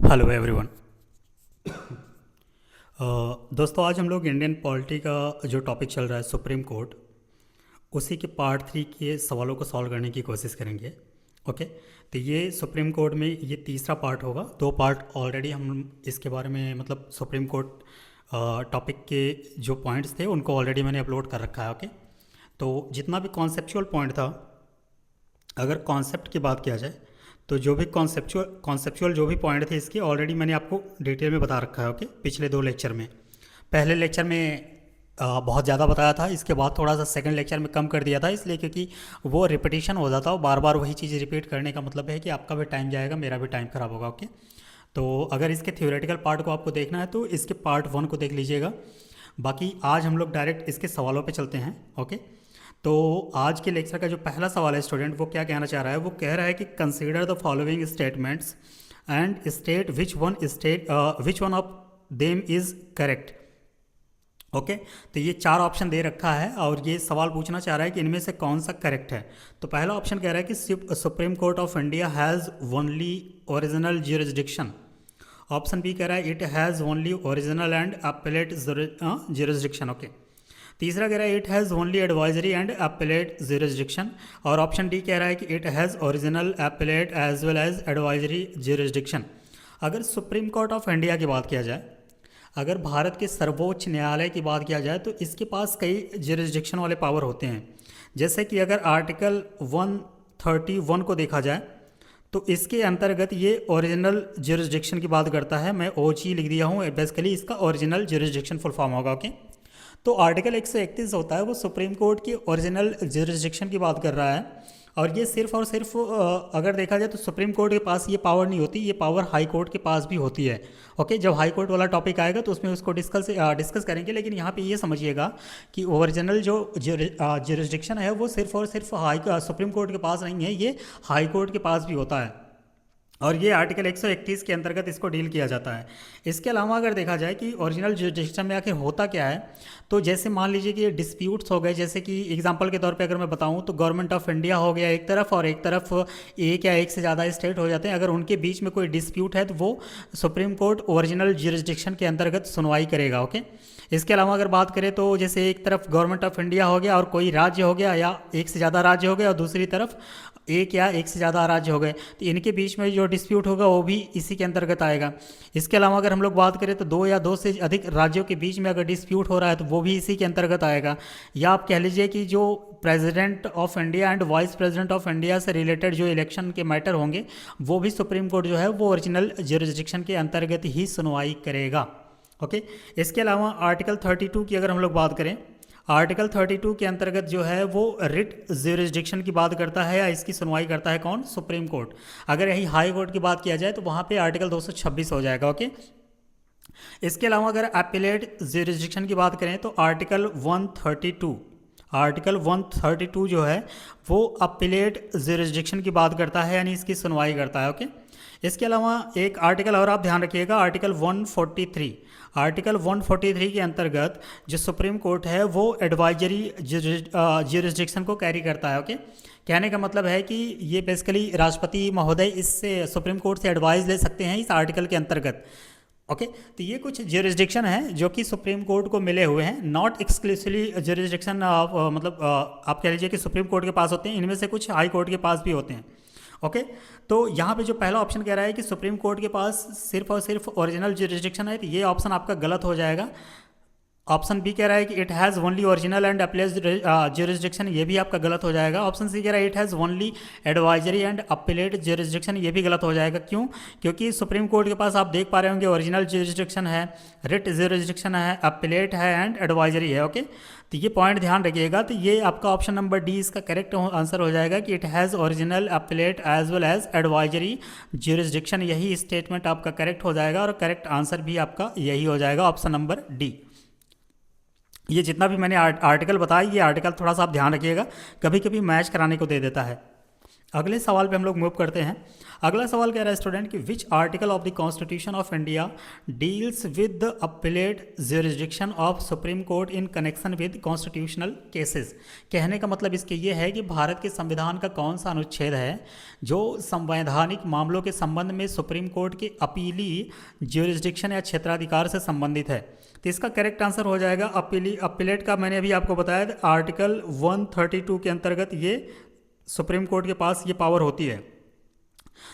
Hello everyone. दोस्तों, आज हम लोग इंडियन पॉलिटी का जो टॉपिक चल रहा है सुप्रीम कोर्ट, उसी के पार्ट 3 के सवालों को सॉल्व करने की कोशिश करेंगे। ओके, तो ये सुप्रीम कोर्ट में ये तीसरा पार्ट होगा। दो पार्ट ऑलरेडी हम इसके बारे में मतलब सुप्रीम कोर्ट टॉपिक के जो पॉइंट्स थे उनको ऑलरेडी मैंने अपलोड कर रखा है। ओके, तो जितना भी कॉन्सेप्चुअल पॉइंट था, अगर कॉन्सेप्ट की बात किया जाए तो जो भी कॉन्सेप्चुअल जो भी पॉइंट थे इसके ऑलरेडी मैंने आपको डिटेल में बता रखा है। ओके, पिछले दो लेक्चर में, पहले लेक्चर में बहुत ज़्यादा बताया था, इसके बाद थोड़ा सा सेकंड लेक्चर में कम कर दिया था, इसलिए क्योंकि वो रिपीटिशन हो जाता है। बार बार वही चीज़ रिपीट करने का मतलब है कि आपका भी टाइम जाएगा, मेरा भी टाइम ख़राब होगा। ओके, तो अगर इसके थ्योरेटिकल पार्ट को आपको देखना है तो इसके पार्ट 1 को देख लीजिएगा। बाकी आज हम लोग डायरेक्ट इसके सवालों पे चलते हैं। ओके, तो आज के लेक्चर का जो पहला सवाल है स्टूडेंट, वो क्या कहना चाह रहा है? वो कह रहा है कि consider the following statements and state which one of them is correct. Okay, तो ये 4 ऑप्शन दे रखा है और ये सवाल पूछना चाह रहा है कि इनमें से कौन सा करेक्ट है। तो पहला ऑप्शन कह रहा है कि Supreme Court of India has only original jurisdiction. Option B कह रहा है it has only original and appellate jurisdiction. Okay, तीसरा कह रहा है it has only advisory and appellate jurisdiction. और ऑप्शन डी कह रहा है कि it has original appellate as well as advisory jurisdiction. अगर सुप्रीम कोर्ट ऑफ इंडिया की बात किया जाए, अगर भारत के सर्वोच्च न्यायालय की बात किया जाए, तो इसके पास कई ज्यूरिसडिक्शन वाले पावर होते हैं। जैसे कि अगर आर्टिकल 131 को देखा जाए तो इसके अंतर्गत ये ओरिजिनल ज्यूरिसडिक्शन की बात करता है। मैं ओजी लिख दिया हूँ, बेसिकली इसका ओरिजिनल ज्यूरिसडिक्शन फुल फॉर्म होगा। ओके, तो आर्टिकल 131 होता है वो सुप्रीम कोर्ट की ओरिजिनल ज्यूरिसडिक्शन की बात कर रहा है। और ये सिर्फ और सिर्फ अगर देखा जाए तो सुप्रीम कोर्ट के पास ये पावर नहीं होती, ये पावर हाई कोर्ट के पास भी होती है। ओके, जब हाई कोर्ट वाला टॉपिक आएगा तो उसमें उसको डिस्कस करेंगे। लेकिन यहाँ पे ये समझिएगा कि ओरिजिनल जो ज्यूरिसडिक्शन है वो सिर्फ और सिर्फ सुप्रीम कोर्ट के पास नहीं है, ये हाई कोर्ट के पास भी होता है। और ये आर्टिकल 131 के अंतर्गत इसको डील किया जाता है। इसके अलावा अगर देखा जाए कि ओरिजिनल जुरिसडिक्शन में आखिर होता क्या है, तो जैसे मान लीजिए कि ये डिस्प्यूट्स हो गए, जैसे कि एग्जांपल के तौर पे अगर मैं बताऊं तो गवर्नमेंट ऑफ इंडिया हो गया एक तरफ, और एक तरफ एक या एक से ज़्यादा स्टेट हो जाते हैं। अगर उनके बीच में कोई डिस्प्यूट है तो वो सुप्रीम कोर्ट ओरिजिनल जुरिसडिक्शन के अंतर्गत सुनवाई करेगा। ओके, इसके अलावा अगर बात करें तो जैसे एक तरफ गवर्नमेंट ऑफ इंडिया हो गया और कोई राज्य हो गया, या एक से ज़्यादा राज्य हो गया, और दूसरी तरफ एक या एक से ज़्यादा राज्य हो गए, तो इनके बीच में जो डिस्प्यूट होगा वो भी इसी के अंतर्गत आएगा। इसके अलावा अगर हम लोग बात करें तो दो या दो से अधिक राज्यों के बीच में अगर डिस्प्यूट हो रहा है तो वो भी इसी के अंतर्गत आएगा। या आप कह लीजिए कि जो president of India and vice president of India से रिलेटेड जो इलेक्शन के मैटर होंगे वो भी सुप्रीम कोर्ट जो है वो ओरिजिनल ज्यूरिसडिक्शन के अंतर्गत ही सुनवाई करेगा। ओके, इसके अलावा आर्टिकल 32 की अगर हम लोग बात करें, आर्टिकल 32 के अंतर्गत जो है वो रिट ज्यूरिसडिक्शन की बात करता है, या इसकी सुनवाई करता है कौन? Supreme court. अगर यही हाई कोर्ट की बात किया जाए तो वहाँ पे आर्टिकल 226 हो जाएगा। ओके, इसके अलावा अगर अपीलेट ज्यूरिसडिक्शन की बात करें तो आर्टिकल 132, आर्टिकल 132 जो है वो अपीलेट ज्यूरिसडिक्शन की बात करता है, यानी इसकी सुनवाई करता है। ओके, इसके अलावा एक आर्टिकल और आप ध्यान रखिएगा, आर्टिकल 143। आर्टिकल 143 के अंतर्गत जो सुप्रीम कोर्ट है वो एडवाइजरी ज्यूरिसडिक्शन को कैरी करता है। ओके, कहने का मतलब है कि ये बेसिकली राष्ट्रपति महोदय इससे सुप्रीम कोर्ट से एडवाइस ले सकते हैं इस आर्टिकल के अंतर्गत। ओके, तो ये कुछ ज्यूरिसडिक्शन है जो कि सुप्रीम कोर्ट को मिले हुए हैं, नॉट एक्सक्लूसिवली ज्यूरिसडिक्शन मतलब आप कह लीजिए कि सुप्रीम कोर्ट के पास होते हैं, इनमें से कुछ हाई कोर्ट के पास भी होते हैं। ओके, तो यहाँ पे जो पहला ऑप्शन कह रहा है कि सुप्रीम कोर्ट के पास सिर्फ और सिर्फ ओरिजिनल ज्यूरिसडिक्शन है, तो ये ऑप्शन आपका गलत हो जाएगा। ऑप्शन बी कह रहा है कि it has only original and appellate jurisdiction, ये भी आपका गलत हो जाएगा। ऑप्शन सी कह रहा है it has only advisory and appellate jurisdiction, ये भी गलत हो जाएगा। क्यों? क्योंकि सुप्रीम कोर्ट के पास आप देख पा रहे होंगे ओरिजिनल ज्यूरिसडिक्शन है, रिट ज्यूरिसडिक्शन है, अपीलेट है एंड एडवाइजरी है। ओके, तो ये पॉइंट ध्यान रखिएगा। तो ये आपका ऑप्शन नंबर डी इसका करेक्ट आंसर हो जाएगा कि it has original appellate as well as advisory jurisdiction, यही स्टेटमेंट आपका करेक्ट हो जाएगा और करेक्ट आंसर भी आपका यही हो जाएगा, ऑप्शन नंबर डी। ये जितना भी मैंने आर्टिकल बताया, ये आर्टिकल थोड़ा सा आप ध्यान रखिएगा, कभी कभी मैच कराने को दे देता है। अगले सवाल पे हम लोग मूव करते हैं। अगला सवाल कह रहा है स्टूडेंट कि which article of the constitution of India deals with the appellate jurisdiction of supreme court in connection with constitutional cases. कहने का मतलब इसके ये है कि भारत के संविधान का कौन सा अनुच्छेद है जो संवैधानिक मामलों के संबंध में सुप्रीम कोर्ट के अपीली ज्यूरिसडिक्शन या क्षेत्राधिकार से संबंधित है। तो इसका करेक्ट आंसर हो जाएगा अपीलेट का, मैंने अभी आपको बताया था आर्टिकल 132 के अंतर्गत ये सुप्रीम कोर्ट के पास ये पावर होती है।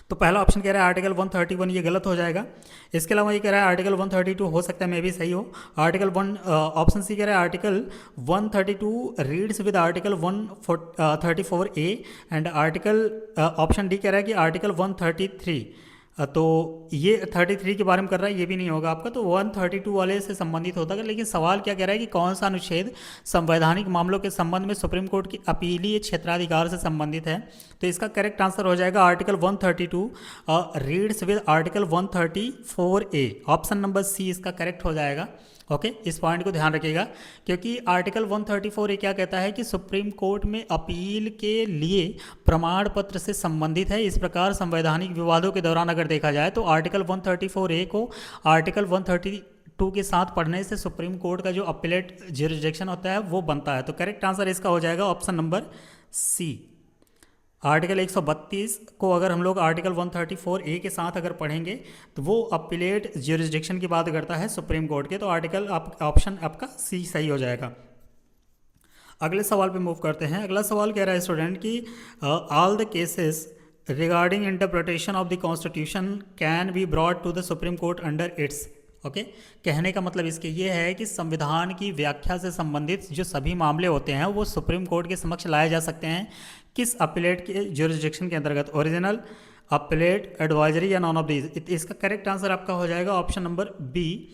तो पहला ऑप्शन कह रहा है आर्टिकल 131, ये गलत हो जाएगा। इसके अलावा ये कह रहा है आर्टिकल 132, हो सकता है मे भी सही हो। आर्टिकल 1 ऑप्शन सी कह रहा है article 132 reads with article 134A and article option D कह रहा है कि आर्टिकल 133। तो ये 33 के बारे में कर रहा है, ये भी नहीं होगा आपका, तो 132 वाले से संबंधित होता है। लेकिन सवाल क्या कह रहा है कि कौन सा अनुच्छेद संवैधानिक मामलों के संबंध में सुप्रीम कोर्ट की अपीलीय क्षेत्राधिकार से संबंधित है। तो इसका करेक्ट आंसर हो जाएगा article 132 reads with article 134A। Option number C इसका करेक्ट हो जाएगा। ओके, इस पॉइंट को ध्यान रखिएगा क्योंकि आर्टिकल 134A क्या कहता है कि सुप्रीम कोर्ट में अपील के लिए प्रमाण पत्र से संबंधित है। इस प्रकार संवैधानिक विवादों के दौरान अगर देखा जाए तो आर्टिकल 134A को आर्टिकल 132 के साथ पढ़ने से सुप्रीम कोर्ट का जो अपीलेट ज्यूरिसडिक्शन होता है वो बनता है। तो करेक्ट आंसर इसका हो जाएगा ऑप्शन नंबर सी। आर्टिकल 132 को अगर हम लोग आर्टिकल 134A के साथ अगर पढ़ेंगे तो वो अपीलेट ज्यूरिसडिक्शन की बात करता है सुप्रीम कोर्ट के। तो आर्टिकल ऑप्शन आपका सी सही हो जाएगा। अगले सवाल पे मूव करते हैं। अगला सवाल कह रहा है स्टूडेंट कि all the cases regarding interpretation of the constitution can be brought to the Supreme Court under its. Okay, कहने का मतलब इसके ये है कि संविधान की व्याख्या से संबंधित जो सभी मामले होते हैं वो सुप्रीम कोर्ट के समक्ष लाए जा सकते हैं। किस अपीलेट के ज्यूरिसडिक्शन के अंतर्गत? ओरिजिनल, अपीलेट, एडवाइजरी या नॉन ऑफ दीज। इसका करेक्ट आंसर आपका हो जाएगा ऑप्शन नंबर बी,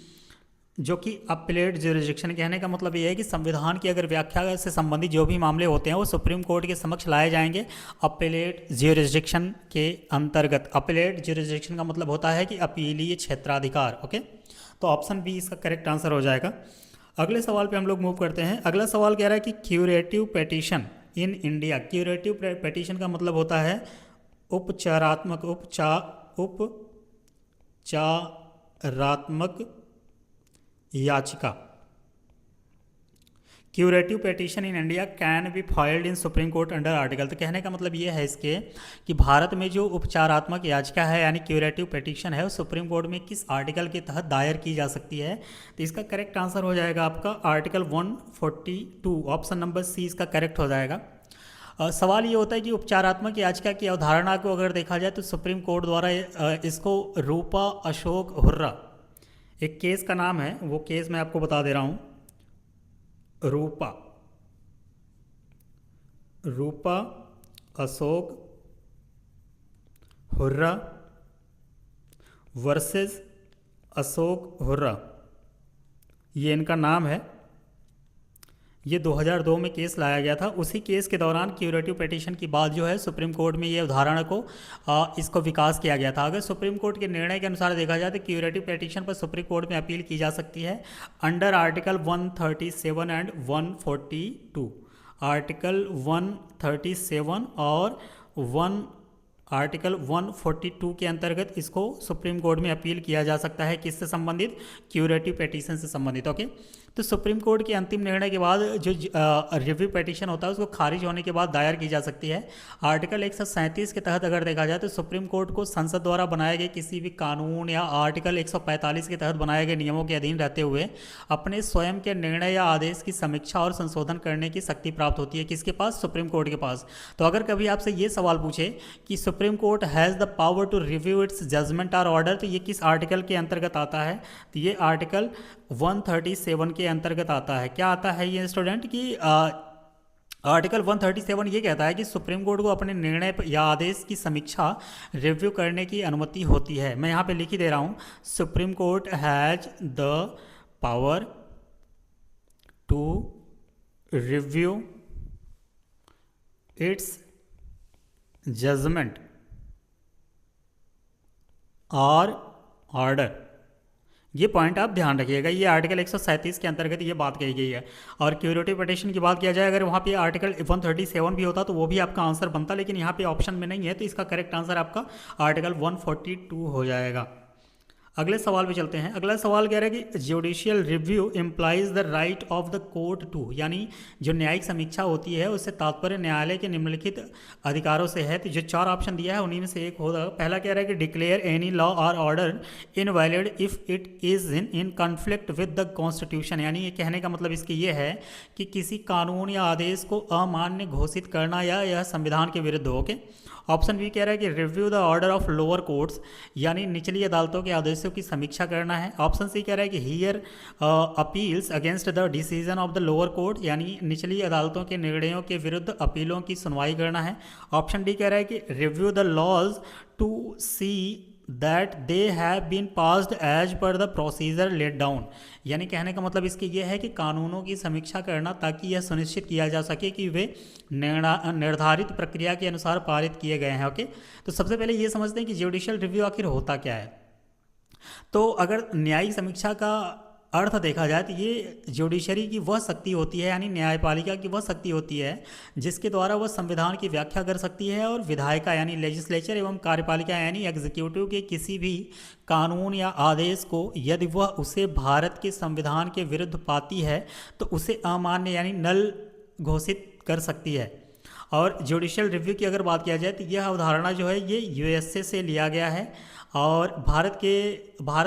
जो कि अपीलेट ज्यूरिसडिक्शन। कहने का मतलब ये है कि संविधान की अगर व्याख्या से संबंधित जो भी मामले होते हैं वो सुप्रीम कोर्ट के समक्ष लाए जाएंगे अपीलेट ज्यूरिसडिक्शन के अंतर्गत। अपीलेट ज्यूरिसडिक्शन का मतलब होता है कि अपीलीय क्षेत्राधिकार। ओके, तो ऑप्शन बी इसका करेक्ट आंसर हो जाएगा। अगले सवाल पे हम लोग मूव करते हैं। अगला सवाल कह रहा है कि curative petition in India. Curative petition का मतलब होता है उपचारात्मक याचिका। Curative petition in India can be filed in supreme Court under article. तो कहने का मतलब ये है इसके कि भारत में जो उपचारात्मक याचिका है यानी क्यूरेटिव पेटिशन है वो सुप्रीम कोर्ट में किस आर्टिकल के तहत दायर की जा सकती है। तो इसका करेक्ट आंसर हो जाएगा आपका आर्टिकल 142। ऑप्शन नंबर सी इसका करेक्ट हो जाएगा। सवाल ये होता है कि उपचारात्मक याचिका की अवधारणा को अगर देखा जाए तो सुप्रीम कोर्ट द्वारा इसको रूपा अशोक हुर्रा, एक केस का नाम है, वो केस मैं आपको बता दे रहा हूँ। रूपा अशोक हुर्रा वर्सेस अशोक हुर्रा, ये इनका नाम है। ये 2002 में केस लाया गया था। उसी केस के दौरान क्यूरेटिव पिटीशन की बात जो है सुप्रीम कोर्ट में ये उदाहरण को इसको विकास किया गया था। अगर सुप्रीम कोर्ट के निर्णय के अनुसार देखा जाए तो क्यूरेटिव पिटीशन पर सुप्रीम कोर्ट में अपील की जा सकती है अंडर आर्टिकल 137 एंड 142। आर्टिकल 137 और आर्टिकल 142 के अंतर्गत इसको सुप्रीम कोर्ट में अपील किया जा सकता है। किससे संबंधित? क्यूरेटिव पिटीशन से संबंधित। ओके, तो सुप्रीम कोर्ट के अंतिम निर्णय के बाद जो रिव्यू पिटीशन होता है उसको खारिज होने के बाद दायर की जा सकती है। आर्टिकल 137 के तहत अगर देखा जाए तो सुप्रीम कोर्ट को संसद द्वारा बनाए गए किसी भी कानून या आर्टिकल 145 के तहत बनाए गए नियमों के अधीन रहते हुए अपने स्वयं के निर्णय या आदेश की समीक्षा और संशोधन करने की शक्ति प्राप्त होती है। किसके पास? सुप्रीम कोर्ट के पास। तो अगर कभी आपसे ये सवाल पूछे कि Supreme Court has the power to review its judgment और ऑर्डर, तो ये किस आर्टिकल के अंतर्गत आता है? तो ये आर्टिकल 137 के अंतर्गत आता है। क्या आता है ये स्टूडेंट कि आर्टिकल 137 ये कहता है कि सुप्रीम कोर्ट को अपने निर्णय या आदेश की समीक्षा रिव्यू करने की अनुमति होती है। मैं यहाँ पे लिख ही दे रहा हूँ, Supreme Court has the power to review its judgment और ऑर्डर ये पॉइंट आप ध्यान रखिएगा, ये आर्टिकल 137 के अंतर्गत ये बात कही गई है। और क्यूरेटिव पिटिशन की बात किया जाए, अगर वहाँ पे आर्टिकल 137 भी होता तो वो भी आपका आंसर बनता, लेकिन यहाँ पे ऑप्शन में नहीं है, तो इसका करेक्ट आंसर आपका आर्टिकल 142 हो जाएगा। अगले सवाल पे चलते हैं। अगला सवाल कह रहा है कि judicial review implies the right of the court to, यानी जो न्यायिक समीक्षा होती है उससे तात्पर्य न्यायालय के निम्नलिखित अधिकारों से है। तो जो 4 ऑप्शन दिया है उन्हीं में से एक होगा। पहला कह रहा है कि डिक्लेयर एनी लॉ और order invalid if it is in conflict with the constitution, यानी ये कहने का मतलब इसकी ये है कि किसी कानून या आदेश को अमान्य घोषित करना या यह संविधान के विरुद्ध हो। के ऑप्शन बी कह रहा है कि review the order of lower courts, यानी निचली अदालतों के आदेशों की समीक्षा करना है। ऑप्शन सी कह रहा है कि here appeals against the decision of the lower court, यानी निचली अदालतों के निर्णयों के विरुद्ध अपीलों की सुनवाई करना है। ऑप्शन डी कह रहा है कि review the laws to see that they have been passed as per the procedure laid down, यानी कहने का मतलब इसकी यह है कि कानूनों की समीक्षा करना ताकि यह सुनिश्चित किया जा सके कि वे निर्धारित प्रक्रिया के अनुसार पारित किए गए हैं। ओके, तो सबसे पहले ये समझते हैं कि जुडिशियल रिव्यू आखिर होता क्या है। तो अगर न्यायिक समीक्षा का अर्थ देखा जाए तो ये जुडिशरी की वह शक्ति होती है, यानी न्यायपालिका की वह शक्ति होती है जिसके द्वारा वह संविधान की व्याख्या कर सकती है और विधायिका यानी लेजिस्लेचर एवं कार्यपालिका यानी एग्जीक्यूटिव के किसी भी कानून या आदेश को यदि वह उसे भारत के संविधान के विरुद्ध पाती है तो उसे अमान्य यानी नल घोषित कर सकती है। और जुडिशियल रिव्यू की अगर बात किया जाए तो यह अवधारणा जो है ये यूएसए से लिया गया है। और भारत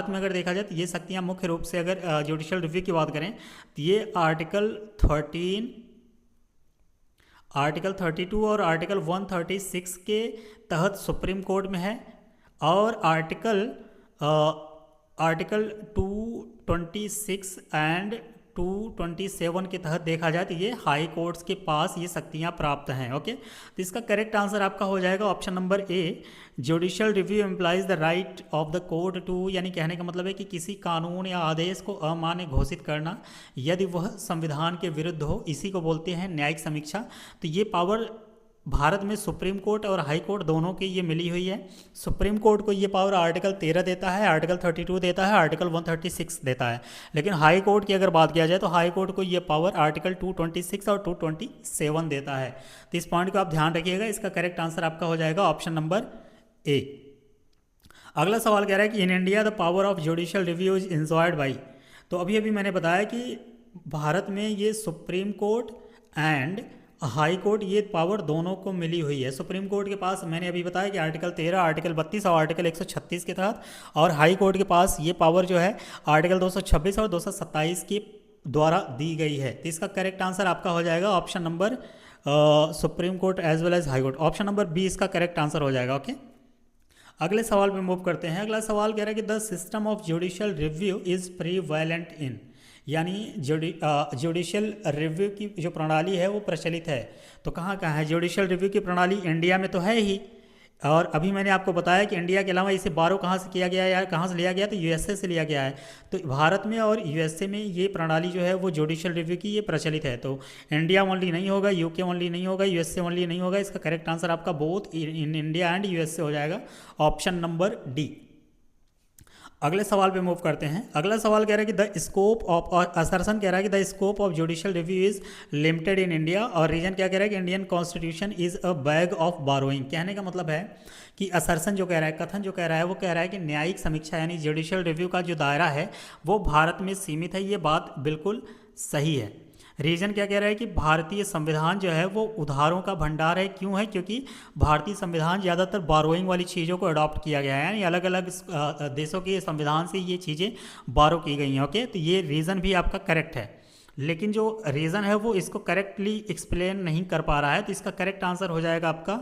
में अगर देखा जाए तो ये शक्तियाँ मुख्य रूप से अगर जुडिशियल रिव्यू की बात करें तो ये आर्टिकल 32 और आर्टिकल 136 के तहत सुप्रीम कोर्ट में है। और आर्टिकल 226 एंड 227 के तहत देखा जाए तो ये हाई कोर्ट्स के पास ये शक्तियाँ प्राप्त हैं। ओके, तो इसका करेक्ट आंसर आपका हो जाएगा option number A, judicial review implies the right of the court to, यानी कहने का मतलब है कि किसी कानून या आदेश को अमान्य घोषित करना यदि वह संविधान के विरुद्ध हो, इसी को बोलते हैं न्यायिक समीक्षा। तो ये पावर भारत में सुप्रीम कोर्ट और हाई कोर्ट दोनों की ये मिली हुई है। सुप्रीम कोर्ट को ये पावर आर्टिकल 13 देता है, आर्टिकल 32 देता है, आर्टिकल 136 देता है। लेकिन हाई कोर्ट की अगर बात किया जाए तो हाई कोर्ट को ये पावर आर्टिकल 226 और 227 देता है। तो इस पॉइंट को आप ध्यान रखिएगा। इसका करेक्ट आंसर आपका हो जाएगा ऑप्शन नंबर ए। अगला सवाल कह रहा है कि in India the power of judicial review is enjoyed by, तो अभी अभी मैंने बताया कि भारत में ये supreme court and high court ये पावर दोनों को मिली हुई है। सुप्रीम कोर्ट के पास मैंने अभी बताया कि आर्टिकल 13, आर्टिकल 32 और आर्टिकल 136 के तहत, और हाई कोर्ट के पास ये पावर जो है आर्टिकल 226 और 227 के द्वारा दी गई है। तो इसका करेक्ट आंसर आपका हो जाएगा option number Supreme Court as well as High Court, option number B इसका करेक्ट आंसर हो जाएगा। ओके, अगले सवाल पे मूव करते हैं। अगला सवाल कह रहा है कि the system of judicial review is prevalent in, यानी जुडिशियल रिव्यू की जो प्रणाली है वो प्रचलित है। तो कहाँ कहाँ है जुडिशियल रिव्यू की प्रणाली? इंडिया में तो है ही, और अभी मैंने आपको बताया कि इंडिया के अलावा इसे बारो कहाँ से किया गया है या कहाँ से लिया गया, तो यूएसए से लिया गया है। तो भारत में और यूएसए में ये प्रणाली जो है वो जुडिशियल रिव्यू की ये प्रचलित है। तो इंडिया ओनली नहीं होगा, यूके ओनली नहीं होगा, यूएसए ओनली नहीं होगा। इसका करेक्ट आंसर आपका both in India and USA हो जाएगा, ऑप्शन नंबर डी। अगले सवाल पे मूव करते हैं। अगला सवाल कह रहा है कि द स्कोप ऑफ, और असर्शन कह रहा है कि the scope of judicial review is limited in India, और रीजन क्या कह रहा है कि Indian constitution is a bag of burrowing. कहने का मतलब है कि असर्शन जो कह रहा है, कथन जो कह रहा है, वो कह रहा है कि न्यायिक समीक्षा यानी जुडिशियल रिव्यू का जो दायरा है वो भारत में सीमित है। ये बात बिल्कुल सही है। रीजन क्या कह रहा है कि भारतीय संविधान जो है वो उधारों का भंडार है। क्यों है? क्योंकि भारतीय संविधान ज़्यादातर बारोइंग वाली चीज़ों को अडॉप्ट किया गया है, यानी अलग अलग देशों के संविधान से ये चीज़ें बारो की गई हैं। ओके, तो ये रीज़न भी आपका करेक्ट है, लेकिन जो रीज़न है वो इसको करेक्टली एक्सप्लेन नहीं कर पा रहा है। तो इसका करेक्ट आंसर हो जाएगा आपका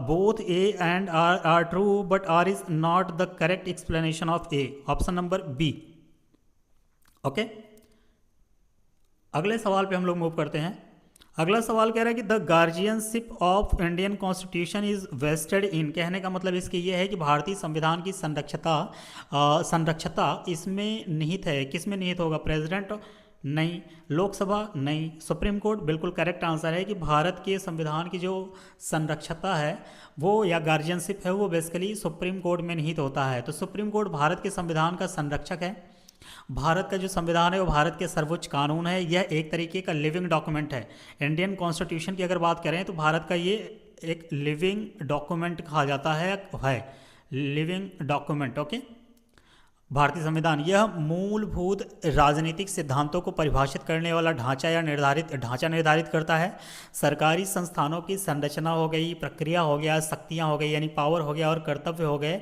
both A and R true but R is not the correct explanation of A, option number B. Okay, अगले सवाल पे हम लोग मूव करते हैं। अगला सवाल कह रहा है कि the guardianship of Indian constitution is vested in. कहने का मतलब इसके ये है कि भारतीय संविधान की संरक्षता इसमें निहित है। किस में निहित होगा? प्रेसिडेंट नहीं। लोकसभा नहीं। सुप्रीम कोर्ट बिल्कुल करेक्ट आंसर है कि भारत के संविधान की जो संरक्षता है वो या गार्जियनशिप है वो बेसिकली सुप्रीम कोर्ट में निहित होता है। तो सुप्रीम कोर्ट भारत के संविधान का संरक्षक है। भारत का जो संविधान है वो भारत के सर्वोच्च कानून है। यह एक तरीके का लिविंग डॉक्यूमेंट है। इंडियन कॉन्स्टिट्यूशन की अगर बात करें तो भारत का ये एक लिविंग डॉक्यूमेंट कहा जाता है लिविंग डॉक्यूमेंट। ओके, भारतीय संविधान यह मूलभूत राजनीतिक सिद्धांतों को परिभाषित करने वाला ढांचा निर्धारित करता है। सरकारी संस्थानों की संरचना हो गई, प्रक्रिया हो गया, शक्तियां हो गई यानी पावर हो गया और कर्तव्य हो गए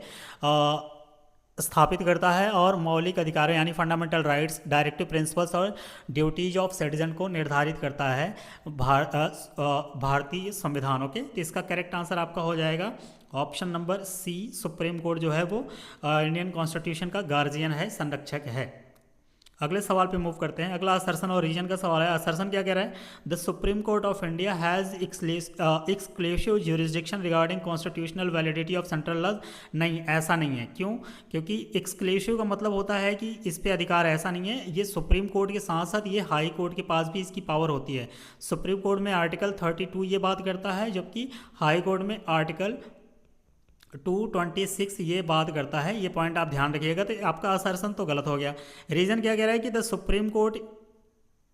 स्थापित करता है और मौलिक अधिकारों यानी फंडामेंटल राइट्स, डायरेक्टिव प्रिंसिपल्स और ड्यूटीज ऑफ सिटीजन को निर्धारित करता है भारतीय संविधानों के। तो इसका करेक्ट आंसर आपका हो जाएगा option number C. Supreme Court जो है वो इंडियन कॉन्स्टिट्यूशन का गार्जियन है, संरक्षक है। अगले सवाल पे मूव करते हैं। अगला असर्शन और रीजन का सवाल है। असर्शन क्या कह रहा है? The Supreme Court of India has exclusive jurisdiction regarding constitutional validity of central laws. नहीं, ऐसा नहीं है। क्यों? क्योंकि एक्सक्लूसिव का मतलब होता है कि इस पे अधिकार, ऐसा नहीं है। ये सुप्रीम कोर्ट के साथ साथ ये हाई कोर्ट के पास भी इसकी पावर होती है। सुप्रीम कोर्ट में आर्टिकल 32 ये बात करता है, जबकि हाई कोर्ट में आर्टिकल 226 ये बात करता है। ये पॉइंट आप ध्यान रखिएगा। तो आपका असर्शन तो गलत हो गया। रीजन क्या कह रहा है कि the Supreme court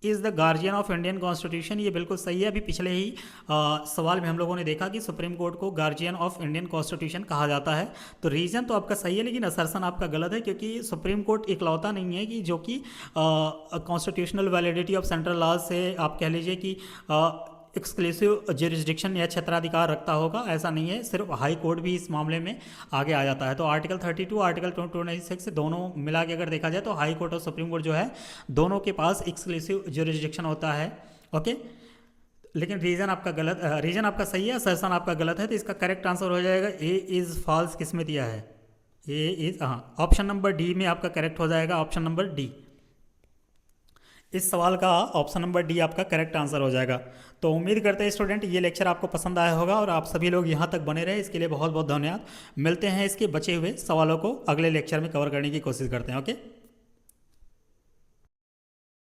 is the guardian of Indian constitution. ये बिल्कुल सही है। अभी पिछले ही सवाल में हम लोगों ने देखा कि सुप्रीम कोर्ट को गार्जियन ऑफ इंडियन कॉन्स्टिट्यूशन कहा जाता है। तो रीजन तो आपका सही है, लेकिन असर्शन आपका गलत है, क्योंकि सुप्रीम कोर्ट इकलौता नहीं है कि जो कि constitutional validity of central laws से आप कह लीजिए कि एक्सक्लूसिव ज्यूरिसडिक्शन या क्षेत्राधिकार रखता होगा। ऐसा नहीं है, सिर्फ हाई कोर्ट भी इस मामले में आगे आ जाता है। तो आर्टिकल 32 आर्टिकल 226 दोनों मिला के अगर देखा जाए तो हाई कोर्ट और सुप्रीम कोर्ट जो है दोनों के पास एक्सक्लूसिव ज्यूरिसडिक्शन होता है। ओके, लेकिन रीजन आपका गलत, रीजन आपका सही है, असर्शन आपका गलत है। तो इसका करेक्ट आंसर हो जाएगा ए इज़ फॉल्स। किस में दिया है? ए इज़, हाँ, ऑप्शन नंबर डी में आपका करेक्ट हो जाएगा, ऑप्शन नंबर डी। इस सवाल का ऑप्शन नंबर डी आपका करेक्ट आंसर हो जाएगा। तो उम्मीद करते हैं स्टूडेंट ये लेक्चर आपको पसंद आया होगा और आप सभी लोग यहाँ तक बने रहे, इसके लिए बहुत बहुत धन्यवाद। मिलते हैं इसके बचे हुए सवालों को अगले लेक्चर में कवर करने की कोशिश करते हैं। ओके।